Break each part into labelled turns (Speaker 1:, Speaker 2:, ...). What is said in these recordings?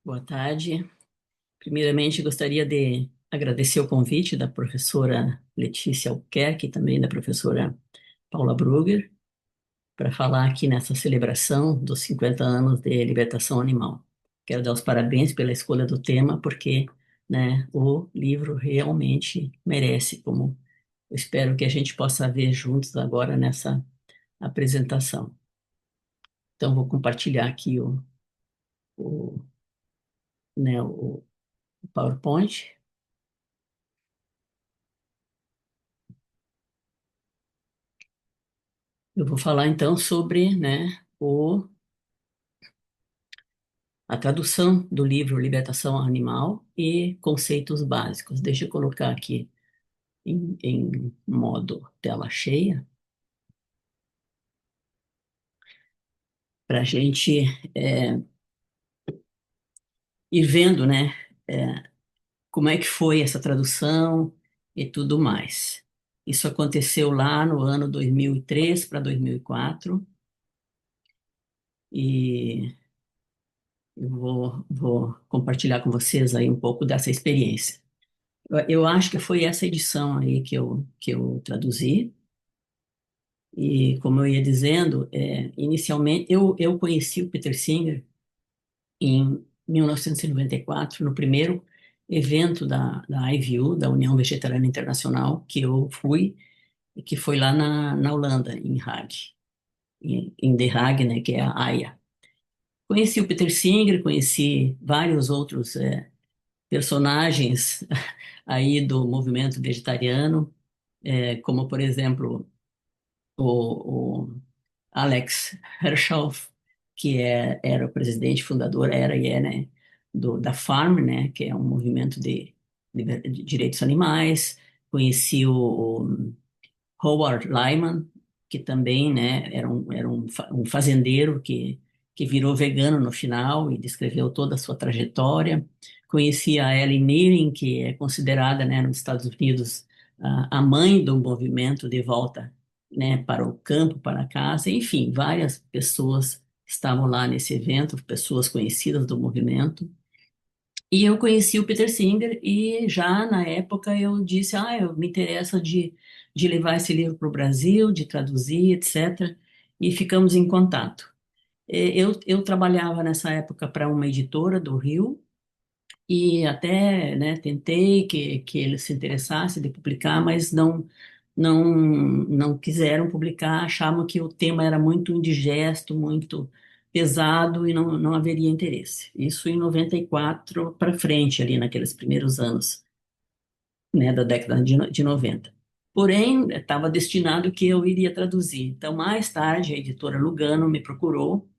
Speaker 1: Boa tarde. Primeiramente, gostaria de agradecer o convite da professora Letícia Albuquerque e também da professora Paula Brugger para falar aqui nessa celebração dos 50 anos de libertação animal. Quero dar os parabéns pela escolha do tema, porque, né, o livro realmente merece, como eu espero que a gente possa ver juntos agora nessa apresentação. Então, vou compartilhar aqui o, o PowerPoint. Eu vou falar então sobre, né, a tradução do livro Libertação Animal e conceitos básicos. Deixa eu colocar aqui em modo tela cheia para a gente ir vendo, né, é, como é que foi essa tradução e tudo mais. Isso aconteceu lá no ano 2003 para 2004 e eu vou compartilhar com vocês aí um pouco dessa experiência. Eu acho que foi essa edição aí que eu traduzi. E, como eu ia dizendo, inicialmente eu conheci o Peter Singer em 1994, no primeiro evento da IVU, da União Vegetariana Internacional, que eu fui, e que foi lá na Holanda, em Hague, em The Hague, né, que é a Haia. Conheci o Peter Singer, conheci vários outros personagens aí do movimento vegetariano, como, por exemplo, o Alex Herschelf, que era o presidente fundador, era e é, né, da Farm, né, que é um movimento de direitos animais. Conheci o Howard Lyman, que também, né, era um fazendeiro que virou vegano no final e descreveu toda a sua trajetória. Conheci a Ellen Nearing, que é considerada, né, nos Estados Unidos, a mãe do movimento de volta, né, para o campo, para a casa. Enfim, várias pessoas estavam lá nesse evento, pessoas conhecidas do movimento. E eu conheci o Peter Singer e já na época eu disse, eu me interesso de levar esse livro para o Brasil, de traduzir, etc. E ficamos em contato. Eu trabalhava nessa época para uma editora do Rio e até, né, tentei que ele se interessasse de publicar, mas não quiseram publicar, achavam que o tema era muito indigesto, muito pesado e não haveria interesse. Isso em 94 para frente, ali naqueles primeiros anos, né, da década de 90. Porém, estava destinado que eu iria traduzir. Então, mais tarde, a editora Lugano me procurou,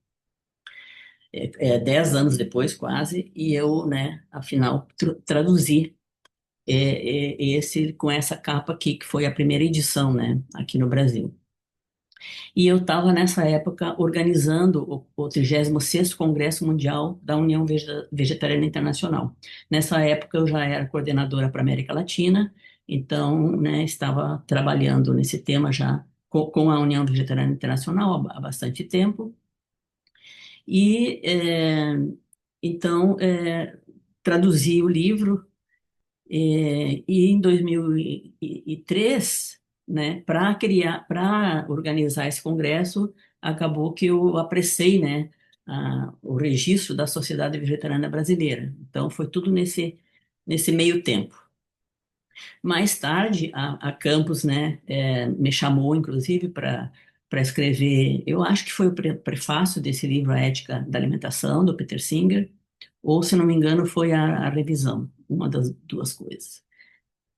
Speaker 1: 10 anos depois, quase, e eu, né, afinal, traduzi esse com essa capa aqui, que foi a primeira edição, né, aqui no Brasil. E eu estava nessa época organizando o 36º Congresso Mundial da União Vegetariana Internacional. Nessa época eu já era coordenadora para a América Latina, então, né, estava trabalhando nesse tema já com a União Vegetariana Internacional há bastante tempo. E então traduzi o livro. E em 2003, né, para organizar esse congresso, acabou que eu apressei, né, o registro da Sociedade Vegetariana Brasileira. Então, foi tudo nesse meio tempo. Mais tarde, a Campus, né, me chamou, inclusive, para escrever, eu acho que foi o prefácio desse livro, A Ética da Alimentação, do Peter Singer, ou, se não me engano, foi a revisão, uma das duas coisas.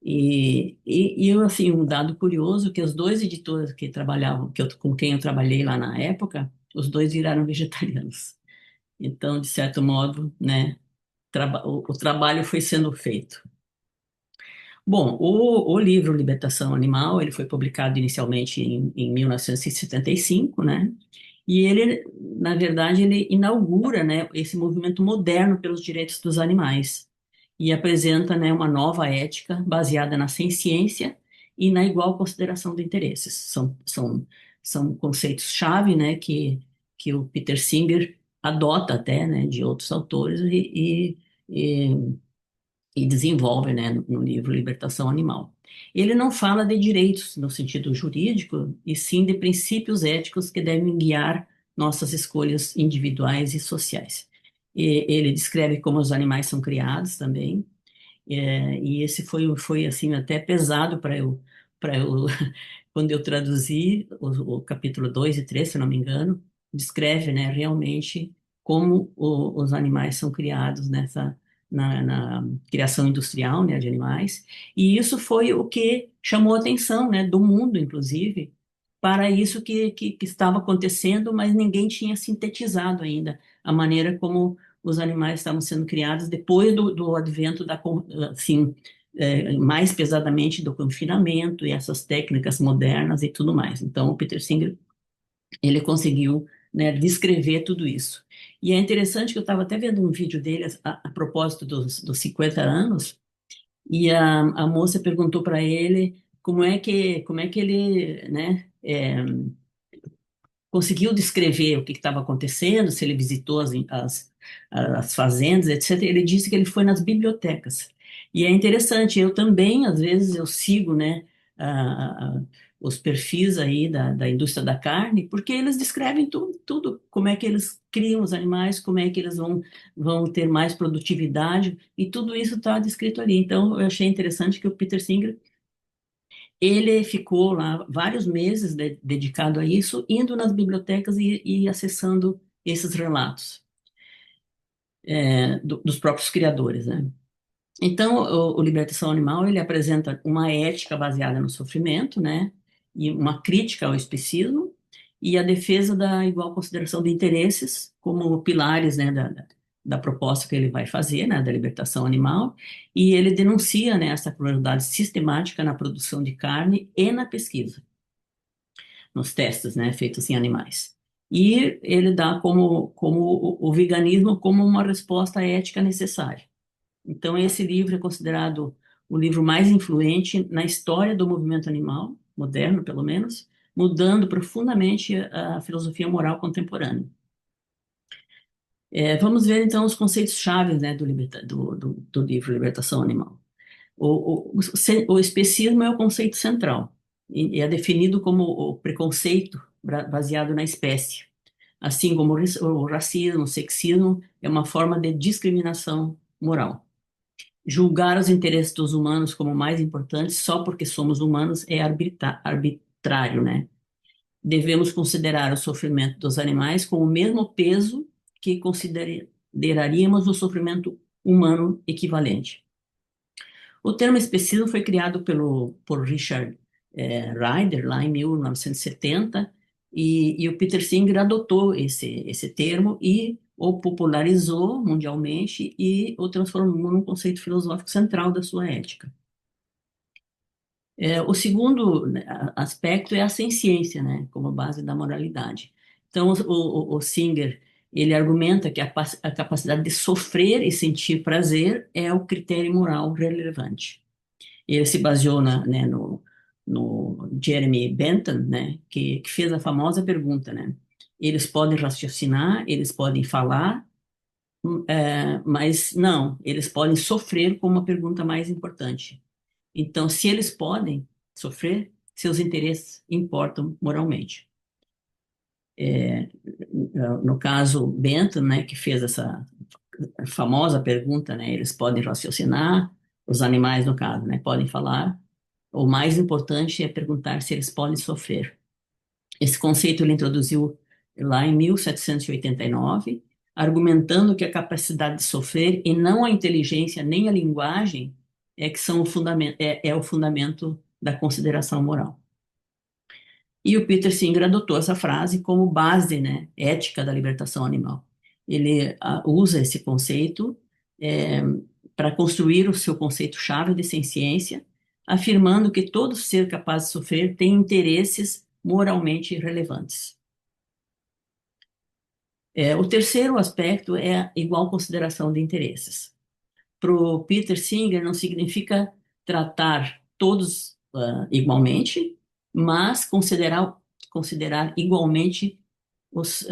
Speaker 1: E eu, assim, um dado curioso, que os dois editores que trabalhavam, com quem eu trabalhei lá na época, os dois viraram vegetarianos. Então, de certo modo, né, o trabalho foi sendo feito. Bom, o livro Libertação Animal, ele foi publicado inicialmente em 1975, né? E ele, na verdade, ele inaugura, né, esse movimento moderno pelos direitos dos animais e apresenta, né, uma nova ética baseada na ciência e na igual consideração de interesses. São conceitos-chave, né, que o Peter Singer adota até, né, de outros autores e desenvolve, né, no livro Libertação Animal. Ele não fala de direitos no sentido jurídico, e sim de princípios éticos que devem guiar nossas escolhas individuais e sociais. Ele descreve como os animais são criados também, e esse foi assim até pesado para eu quando eu traduzi o capítulo 2 e 3, se não me engano, descreve, né, realmente como os animais são criados na criação industrial, né, de animais, e isso foi o que chamou a atenção, né, do mundo, inclusive, para isso que estava acontecendo, mas ninguém tinha sintetizado ainda a maneira como os animais estavam sendo criados depois do advento assim, mais pesadamente do confinamento e essas técnicas modernas e tudo mais. Então, o Peter Singer, ele conseguiu, né, descrever tudo isso. E é interessante que eu estava até vendo um vídeo dele a propósito dos 50 anos, e a moça perguntou para ele como é que ele, né, conseguiu descrever o que estava acontecendo, se ele visitou as fazendas, etc. Ele disse que ele foi nas bibliotecas. E é interessante, eu também, às vezes, eu sigo, né, a- a- os perfis aí da indústria da carne, porque eles descrevem tudo, como é que eles criam os animais, como é que eles vão ter mais produtividade, e tudo isso está descrito ali. Então, eu achei interessante que o Peter Singer ele ficou lá vários meses dedicado a isso, indo nas bibliotecas e acessando esses relatos dos próprios criadores, né? Então, o Libertação Animal ele apresenta uma ética baseada no sofrimento, né? E uma crítica ao especismo e a defesa da igual consideração de interesses como pilares, né, da proposta que ele vai fazer, né, da libertação animal. E ele denuncia, né, essa crueldade sistemática na produção de carne e na pesquisa, nos testes, né, feitos em animais. E ele dá como o veganismo como uma resposta ética necessária. Então, esse livro é considerado o livro mais influente na história do movimento animal, moderno, pelo menos, mudando profundamente a filosofia moral contemporânea. Vamos ver, então, os conceitos chaves, né, do livro Libertação Animal. O especismo é o conceito central e é definido como o preconceito baseado na espécie, assim como o racismo, o sexismo é uma forma de discriminação moral. Julgar os interesses dos humanos como mais importantes só porque somos humanos é arbitrário, né? Devemos considerar o sofrimento dos animais com o mesmo peso que consideraríamos o sofrimento humano equivalente. O termo especismo foi criado por Richard Ryder, lá em 1970, e o Peter Singer adotou esse termo e o popularizou mundialmente e o transformou num conceito filosófico central da sua ética. O segundo, né, aspecto é a ciência, né, como base da moralidade. Então, o Singer, ele argumenta que a capacidade de sofrer e sentir prazer é o critério moral relevante. Ele se baseou no Jeremy Bentham, né, que fez a famosa pergunta, né? Eles podem raciocinar, eles podem falar, mas não, eles podem sofrer como uma pergunta mais importante. Então, se eles podem sofrer, seus interesses importam moralmente. No caso, Bentham, né, que fez essa famosa pergunta, né, eles podem raciocinar, os animais, no caso, né, podem falar. O mais importante é perguntar se eles podem sofrer. Esse conceito ele introduziu lá em 1789, argumentando que a capacidade de sofrer e não a inteligência nem a linguagem é que são o fundamento da consideração moral. E o Peter Singer adotou essa frase como base, né, ética da libertação animal. Ele usa esse conceito é, para construir o seu conceito-chave de ciência, afirmando que todo ser capaz de sofrer tem interesses moralmente relevantes. O terceiro aspecto é a igual consideração de interesses. Para o Peter Singer, não significa tratar todos igualmente, mas considerar igualmente os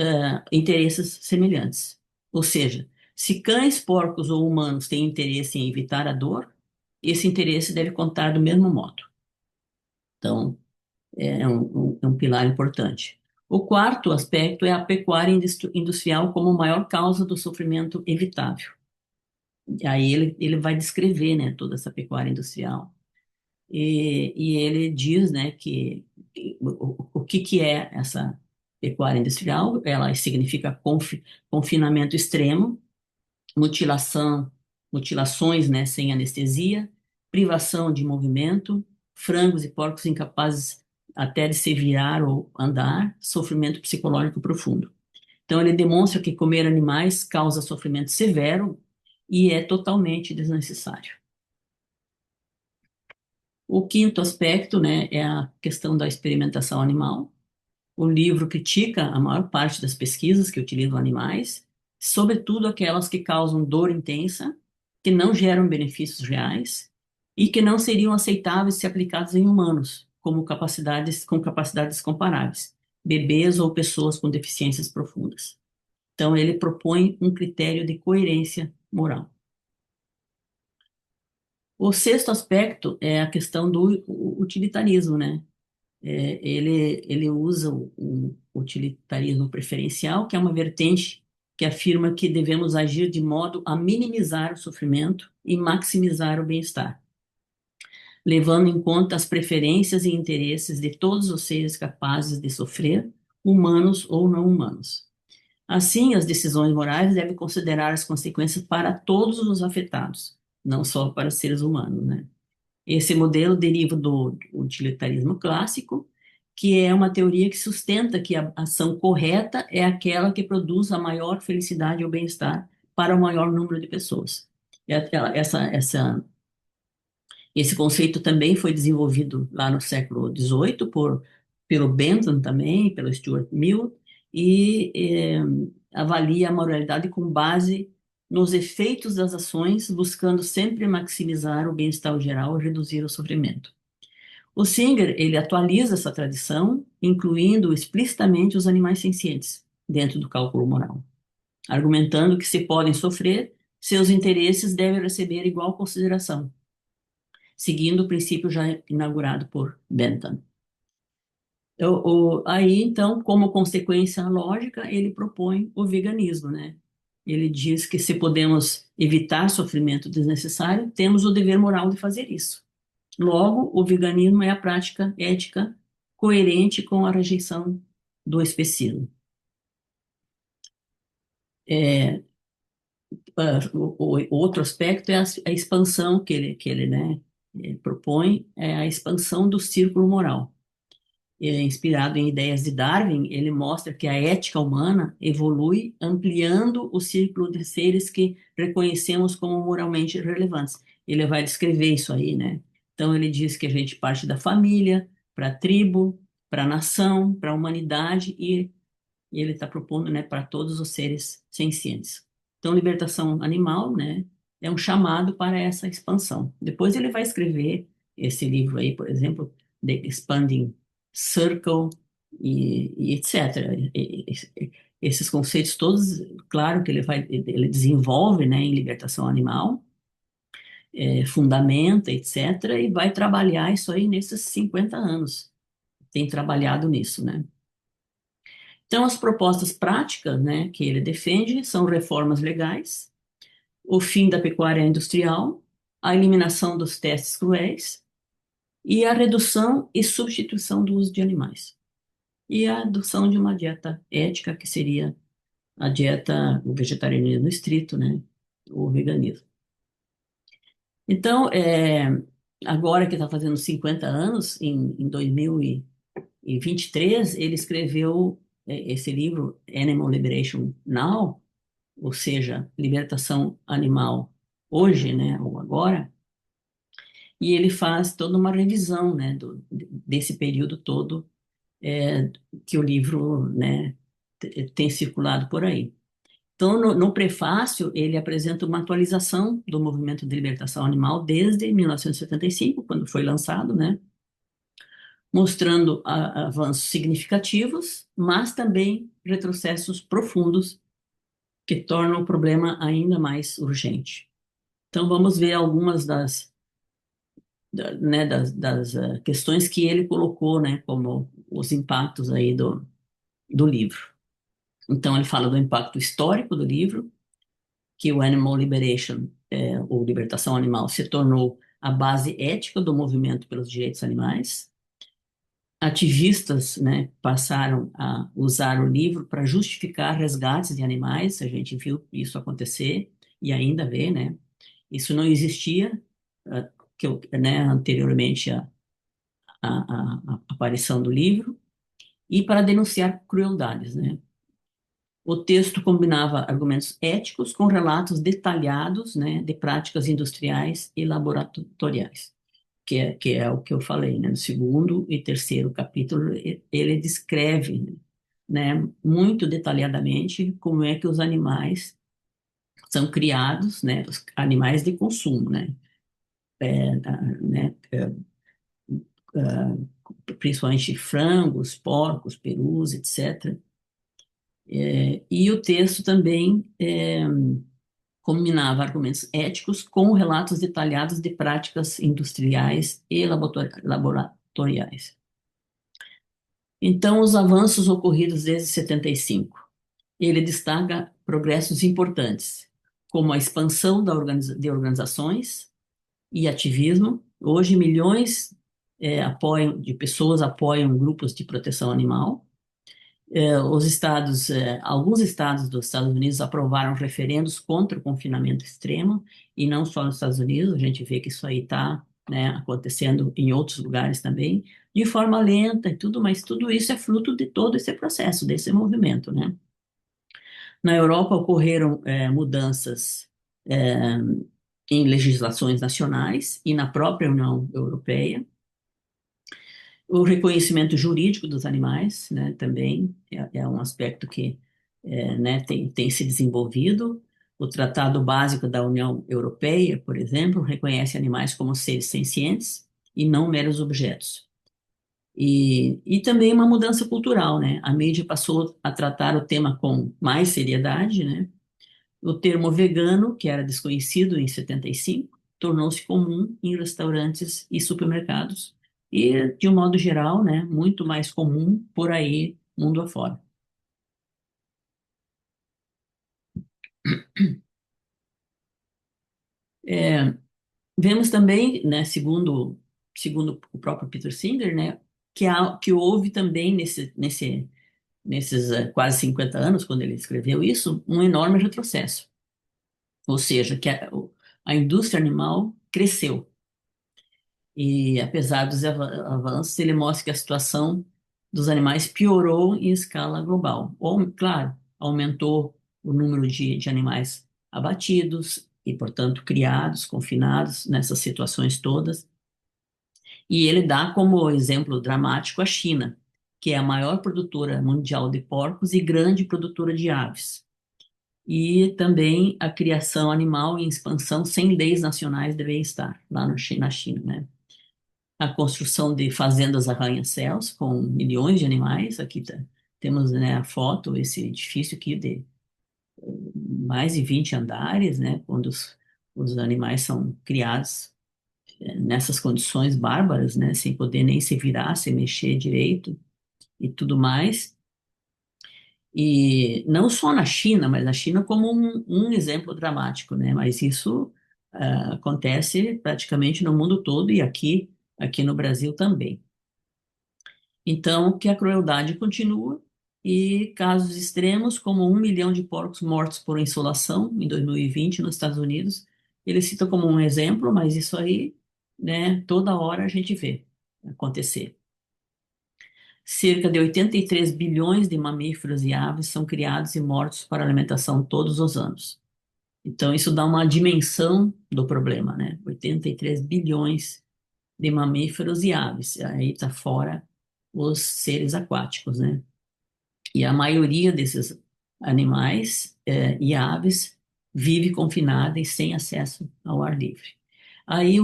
Speaker 1: interesses semelhantes. Ou seja, se cães, porcos ou humanos têm interesse em evitar a dor, esse interesse deve contar do mesmo modo. Então, é um pilar importante. O quarto aspecto é a pecuária industrial como maior causa do sofrimento evitável. E aí ele vai descrever, né, toda essa pecuária industrial. E ele diz, né, que o que é essa pecuária industrial. Ela significa confinamento extremo, mutilação, mutilações, né, sem anestesia, privação de movimento, frangos e porcos incapazes até de se virar ou andar, sofrimento psicológico profundo. Então, ele demonstra que comer animais causa sofrimento severo e é totalmente desnecessário. O quinto aspecto, né, é a questão da experimentação animal. O livro critica a maior parte das pesquisas que utilizam animais, sobretudo aquelas que causam dor intensa, que não geram benefícios reais e que não seriam aceitáveis se aplicadas em humanos, como com capacidades comparáveis, bebês ou pessoas com deficiências profundas. Então, ele propõe um critério de coerência moral. O sexto aspecto é a questão do utilitarismo, né? Ele usa o utilitarismo preferencial, que é uma vertente que afirma que devemos agir de modo a minimizar o sofrimento e maximizar o bem-estar, levando em conta as preferências e interesses de todos os seres capazes de sofrer, humanos ou não humanos. Assim, as decisões morais devem considerar as consequências para todos os afetados, não só para os seres humanos, né? Esse modelo deriva do utilitarismo clássico, que é uma teoria que sustenta que a ação correta é aquela que produz a maior felicidade ou bem-estar para o maior número de pessoas. Esse conceito também foi desenvolvido lá no século XVIII pelo Bentham também, pelo Stuart Mill, e avalia a moralidade com base nos efeitos das ações, buscando sempre maximizar o bem-estar geral e reduzir o sofrimento. O Singer, ele atualiza essa tradição, incluindo explicitamente os animais sencientes dentro do cálculo moral, argumentando que se podem sofrer, seus interesses devem receber igual consideração, seguindo o princípio já inaugurado por Bentham. Aí, então, como consequência lógica, ele propõe o veganismo, né? Ele diz que se podemos evitar sofrimento desnecessário, temos o dever moral de fazer isso. Logo, o veganismo é a prática ética coerente com a rejeição do especismo. É, o outro aspecto é a expansão que ele, né, propõe, é a expansão do círculo moral. Inspirado em ideias de Darwin, ele mostra que a ética humana evolui ampliando o círculo de seres que reconhecemos como moralmente relevantes. Ele vai descrever isso aí, né? Então, ele diz que a gente parte da família, para a tribo, para a nação, para a humanidade, e ele está propondo, né, para todos os seres sencientes. Então, libertação animal, né, é um chamado para essa expansão. Depois ele vai escrever esse livro aí, por exemplo, The Expanding Circle e etc. Esses conceitos todos, claro que ele desenvolve, né, em libertação animal, fundamenta, etc., e vai trabalhar isso aí nesses 50 anos. Tem trabalhado nisso, né? Então, as propostas práticas, né, que ele defende são reformas legais, o fim da pecuária industrial, a eliminação dos testes cruéis e a redução e substituição do uso de animais. E a adoção de uma dieta ética, que seria a dieta, o vegetarianismo estrito, né, o veganismo. Então, agora que está fazendo 50 anos, em 2023, ele escreveu esse livro, Animal Liberation Now, ou seja, libertação animal hoje, né, ou agora, e ele faz toda uma revisão, né, desse período todo é, que o livro, né, tem circulado por aí. Então, no prefácio, ele apresenta uma atualização do movimento de libertação animal desde 1975, quando foi lançado, né, mostrando avanços significativos, mas também retrocessos profundos que tornam o problema ainda mais urgente. Então, vamos ver algumas das questões que ele colocou, né, como os impactos aí do livro. Então, ele fala do impacto histórico do livro, que o Animal Liberation, ou Libertação Animal, se tornou a base ética do movimento pelos direitos animais. Ativistas, né, passaram a usar o livro para justificar resgates de animais, a gente viu isso acontecer e ainda vê, né? Isso não existia, anteriormente à aparição do livro, e para denunciar crueldades, né? O texto combinava argumentos éticos com relatos detalhados, né, de práticas industriais e laboratoriais, que é o que eu falei, né? No segundo e terceiro capítulo, ele descreve, né, muito detalhadamente como é que os animais são criados, né, os animais de consumo, né, né, ah, principalmente frangos, porcos, perus, etc. E o texto também combinava argumentos éticos com relatos detalhados de práticas industriais e laboratoriais. Então, os avanços ocorridos desde 75. Ele destaca progressos importantes, como a expansão de organizações e ativismo. Hoje, milhões de pessoas apoiam grupos de proteção animal. Alguns estados dos Estados Unidos aprovaram referendos contra o confinamento extremo, e não só nos Estados Unidos, a gente vê que isso aí está, né, acontecendo em outros lugares também, de forma lenta e tudo, mas tudo isso é fruto de todo esse processo, desse movimento, né? Na Europa ocorreram mudanças é, em legislações nacionais e na própria União Europeia. O reconhecimento jurídico dos animais, né, também é um aspecto que né, tem se desenvolvido. O Tratado Básico da União Europeia, por exemplo, reconhece animais como seres sencientes e não meros objetos. E também uma mudança cultural, né? A mídia passou a tratar o tema com mais seriedade, né? O termo vegano, que era desconhecido em 75, tornou-se comum em restaurantes e supermercados e, de um modo geral, né, muito mais comum por aí, mundo afora. É, vemos também, né, segundo o próprio Peter Singer, né, que houve também nesses quase 50 anos, quando ele escreveu isso, um enorme retrocesso. Ou seja, que a indústria animal cresceu. E apesar dos avanços, ele mostra que a situação dos animais piorou em escala global. Ou, claro, aumentou o número de animais abatidos e, portanto, criados, confinados nessas situações todas. E ele dá como exemplo dramático a China, que é a maior produtora mundial de porcos e grande produtora de aves. E também a criação animal em expansão sem leis nacionais de bem-estar, lá na China, né? A construção de fazendas arranha-céus com milhões de animais. Aqui temos, né, a foto, esse edifício aqui de mais de 20 andares, né, quando os animais são criados nessas condições bárbaras, né, sem poder nem se virar, se mexer direito e tudo mais. E não só na China, mas na China como um exemplo dramático, né, mas isso acontece praticamente no mundo todo e aqui no Brasil também. Então, que a crueldade continua e casos extremos, como 1 milhão de porcos mortos por insolação em 2020 nos Estados Unidos, ele cita como um exemplo, mas isso aí, né, toda hora a gente vê acontecer. Cerca de 83 bilhões de mamíferos e aves são criados e mortos para alimentação todos os anos. Então, isso dá uma dimensão do problema, né? 83 bilhões de mamíferos e aves. Aí está fora os seres aquáticos, né? E a maioria desses animais e aves vive confinada e sem acesso ao ar livre. Aí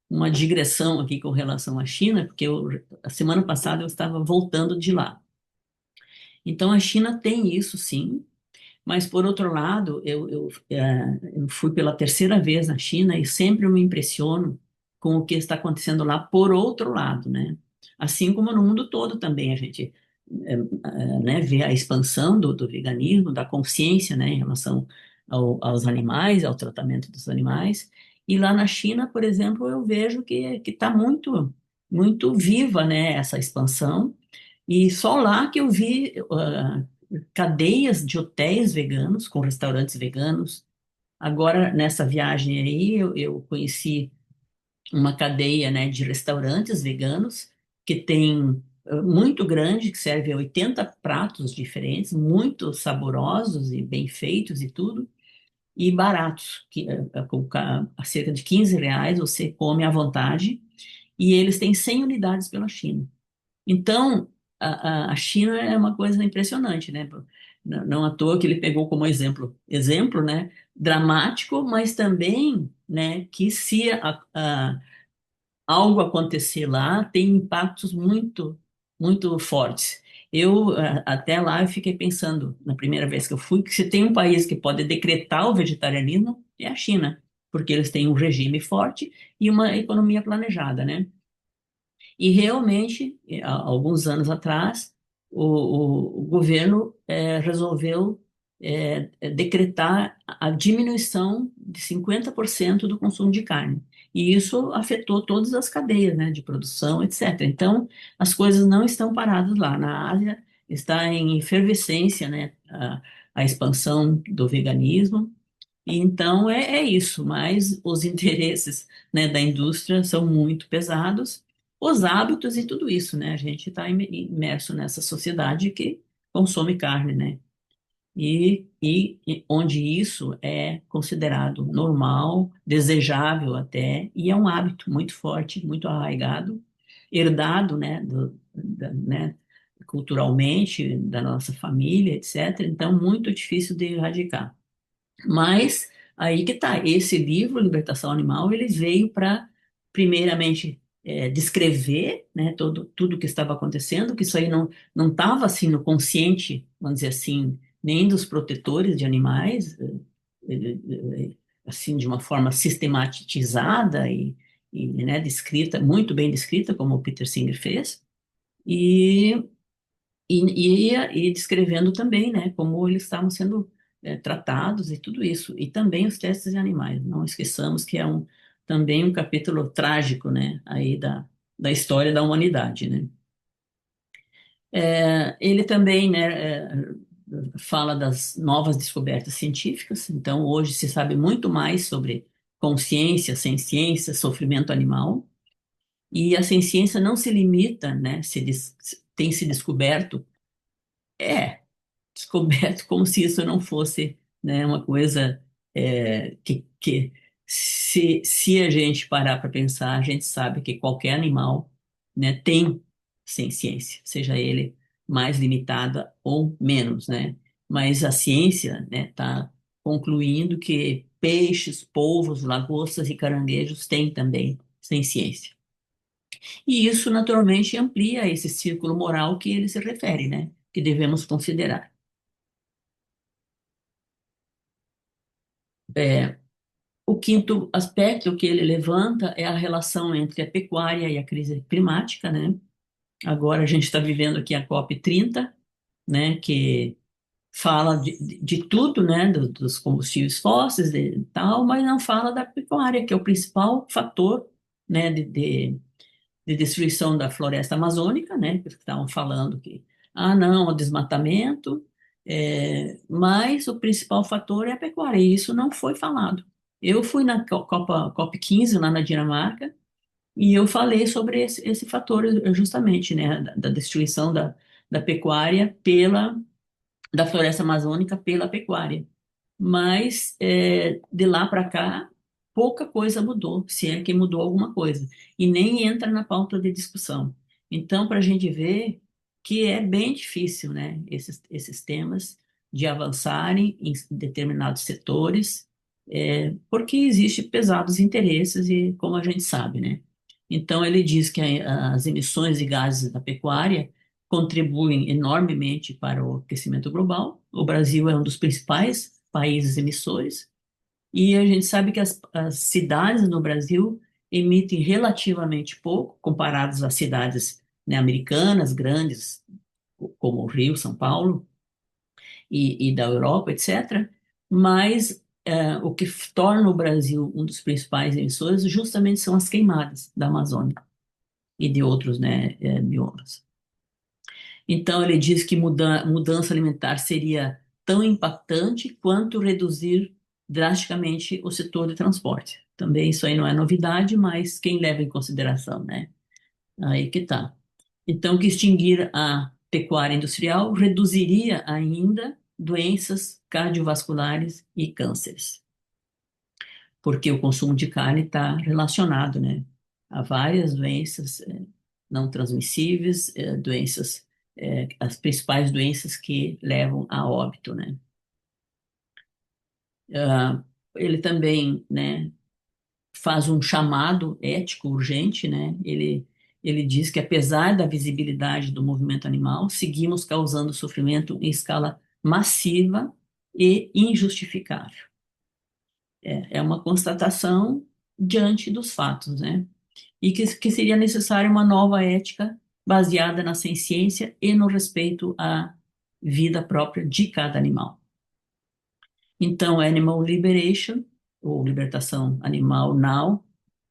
Speaker 1: uma digressão aqui com relação à China, porque a semana passada eu estava voltando de lá. Então, a China tem isso, sim, mas, por outro lado, eu fui pela terceira vez na China e sempre eu me impressiono com o que está acontecendo lá por outro lado, né? Assim como no mundo todo também a gente né, vê a expansão do veganismo, da consciência, né, em relação aos animais, ao tratamento dos animais. E lá na China, por exemplo, eu vejo que está muito viva, né, essa expansão. E só lá que eu vi cadeias de hotéis veganos, com restaurantes veganos. Agora, nessa viagem aí, eu conheci uma cadeia, né, de restaurantes veganos que tem muito grande, que serve a 80 pratos diferentes, muito saborosos e bem feitos e tudo, e baratos, a cerca de R$ 15 você come à vontade, e eles têm 100 unidades pela China. Então, a China é uma coisa impressionante, né? Não à toa que ele pegou como exemplo, né? Dramático, mas também, né? Que se algo acontecer lá, tem impactos muito fortes. Até lá, eu fiquei pensando, na primeira vez que eu fui, que se tem um país que pode decretar o vegetarianismo, é a China, porque eles têm um regime forte e uma economia planejada, né? E realmente, há alguns anos atrás, o governo resolveu decretar a diminuição de 50% do consumo de carne. E isso afetou todas as cadeias, né, de produção, etc. Então, as coisas não estão paradas lá. Na Ásia está em efervescência, né, a expansão do veganismo. E então é isso, mas os interesses, né, da indústria são muito pesados, os hábitos e tudo isso, né? A gente está imerso nessa sociedade que consome carne, né? E onde isso é considerado normal, desejável até, e é um hábito muito forte, muito arraigado, herdado, né, né, culturalmente, da nossa família, etc. Então, muito difícil de erradicar. Mas aí que tá, esse livro, Libertação Animal, ele veio para, primeiramente, descrever, né, tudo o que estava acontecendo, que isso aí não estava assim no consciente, vamos dizer assim, nem dos protetores de animais, assim, de uma forma sistematizada né, descrita, muito bem descrita, como o Peter Singer fez, e e descrevendo também, né, como eles estavam sendo tratados e tudo isso, e também os testes em animais. Não esqueçamos que é também um capítulo trágico, né, aí da história da humanidade, né. Ele também, né, fala das novas descobertas científicas, então hoje se sabe muito mais sobre consciência, ciência, sofrimento animal, e a ciência não se limita, né, tem se descoberto descoberto como se isso não fosse, né, uma coisa que se a gente parar para pensar, a gente sabe que qualquer animal, né, tem ciência, seja ele mais limitada ou menos, né? Mas a ciência, né, está concluindo que peixes, polvos, lagostas e caranguejos têm também ciência. E isso naturalmente amplia esse círculo moral que ele se refere, né? Que devemos considerar. O quinto aspecto que ele levanta é a relação entre a pecuária e a crise climática, né? Agora a gente está vivendo aqui a COP30, né? Que fala de tudo, né? Dos combustíveis fósseis e tal, mas não fala da pecuária, que é o principal fator, né? De destruição da floresta amazônica, né? Que estavam falando que, não, o desmatamento, mas o principal fator é a pecuária, e isso não foi falado. Eu fui na COP15 lá na Dinamarca, e eu falei sobre esse fator justamente, né? Da destruição da pecuária da floresta amazônica pela pecuária. Mas de lá para cá, pouca coisa mudou, se é que mudou alguma coisa, e nem entra na pauta de discussão. Então, para a gente ver que é bem difícil, né, esses temas de avançarem em determinados setores, porque existe pesados interesses e como a gente sabe, né? Então ele diz que as emissões de gases da pecuária contribuem enormemente para o aquecimento global. O Brasil é um dos principais países emissores e a gente sabe que as cidades no Brasil emitem relativamente pouco comparadas às cidades, né, americanas grandes, como o Rio, São Paulo e da Europa, etc. Mas o que torna o Brasil um dos principais emissores justamente são as queimadas da Amazônia e de outros, né, biomas. Então, ele diz que mudança alimentar seria tão impactante quanto reduzir drasticamente o setor de transporte. Também isso aí não é novidade, mas quem leva em consideração, né? Aí que tá. Então, que extinguir a pecuária industrial reduziria ainda doenças cardiovasculares e cânceres, porque o consumo de carne está relacionado, né, a várias doenças não transmissíveis, doenças, as principais doenças que levam a óbito, né. Ah, ele também, né, faz um chamado ético urgente, né? Ele diz que apesar da visibilidade do movimento animal, seguimos causando sofrimento em escala massiva e injustificável. É uma constatação diante dos fatos, né? E que seria necessária uma nova ética baseada na ciência e no respeito à vida própria de cada animal. Então, Animal Liberation, ou Libertação Animal Now,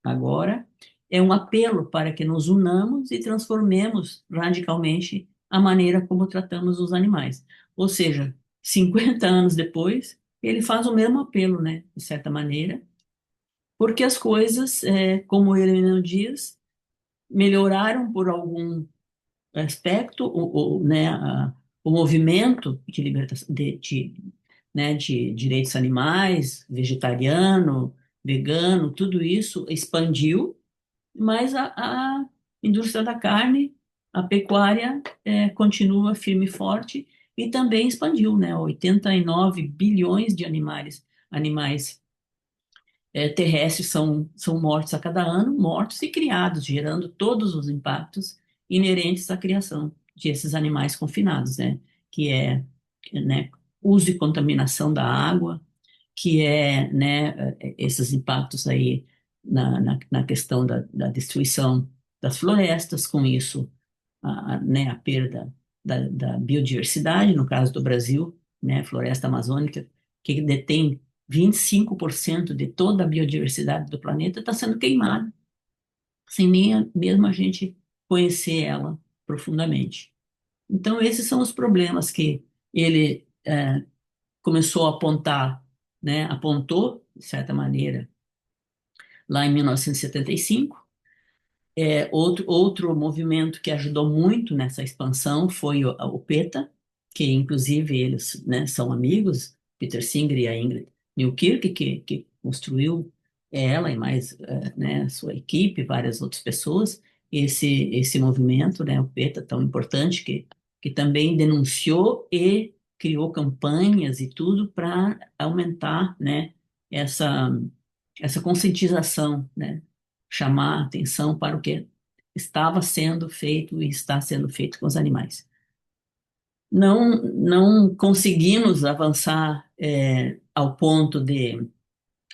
Speaker 1: agora, é um apelo para que nos unamos e transformemos radicalmente a maneira como tratamos os animais. Ou seja, 50 anos depois, ele faz o mesmo apelo, né, de certa maneira, porque as coisas, como ele mesmo diz, melhoraram por algum aspecto, né, o movimento de libertação né, de direitos animais, vegetariano, vegano, tudo isso expandiu, mas a indústria da carne, a pecuária, continua firme e forte e também expandiu, né? 89 bilhões de animais terrestres são mortos a cada ano, mortos e criados, gerando todos os impactos inerentes à criação desses animais confinados, né? Que é, né, uso e contaminação da água, que é, né, esses impactos aí na questão da destruição das florestas, com isso, né, a perda da biodiversidade, no caso do Brasil, né, floresta amazônica, que detém 25% de toda a biodiversidade do planeta, está sendo queimada, sem nem mesmo a gente conhecer ela profundamente. Então, esses são os problemas que ele começou a apontar, né, apontou, de certa maneira, lá em 1975. Outro movimento que ajudou muito nessa expansão foi o PETA, que inclusive eles, né, são amigos, Peter Singer e a Ingrid Newkirk, que construiu ela e mais, né, sua equipe, várias outras pessoas, esse movimento, né, o PETA, tão importante, que também denunciou e criou campanhas e tudo para aumentar, né, essa, essa conscientização, né, chamar a atenção para o que estava sendo feito e está sendo feito com os animais. Não conseguimos avançar ao ponto de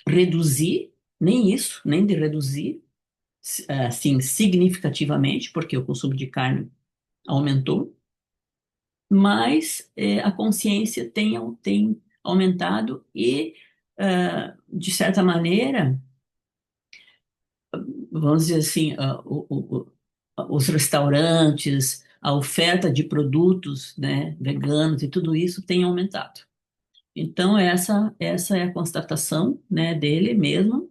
Speaker 1: reduzir, nem isso, nem de reduzir, assim, significativamente, porque o consumo de carne aumentou, mas a consciência tem aumentado e, de certa maneira, vamos dizer assim, os restaurantes, a oferta de produtos, né, veganos e tudo isso tem aumentado. Então, essa é a constatação, né, dele mesmo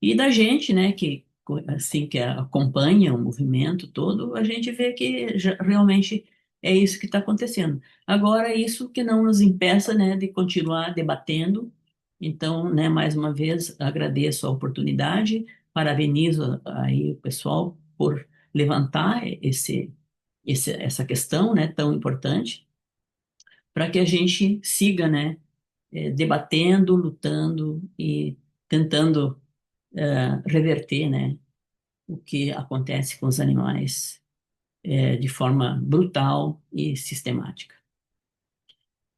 Speaker 1: e da gente, né, que assim que acompanha o movimento todo, a gente vê que realmente é isso que está acontecendo. Agora, isso que não nos impeça, né, de continuar debatendo. Então, né, mais uma vez, agradeço a oportunidade, parabenizo aí o pessoal por levantar essa questão, né, tão importante, para que a gente siga, né, debatendo, lutando e tentando reverter, né, o que acontece com os animais de forma brutal e sistemática.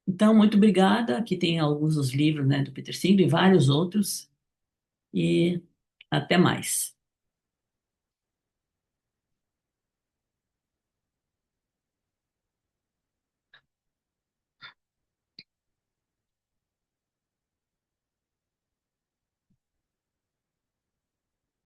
Speaker 1: Então, muito obrigada. Aqui tem alguns dos livros, né, do Peter Singer e vários outros. E até mais.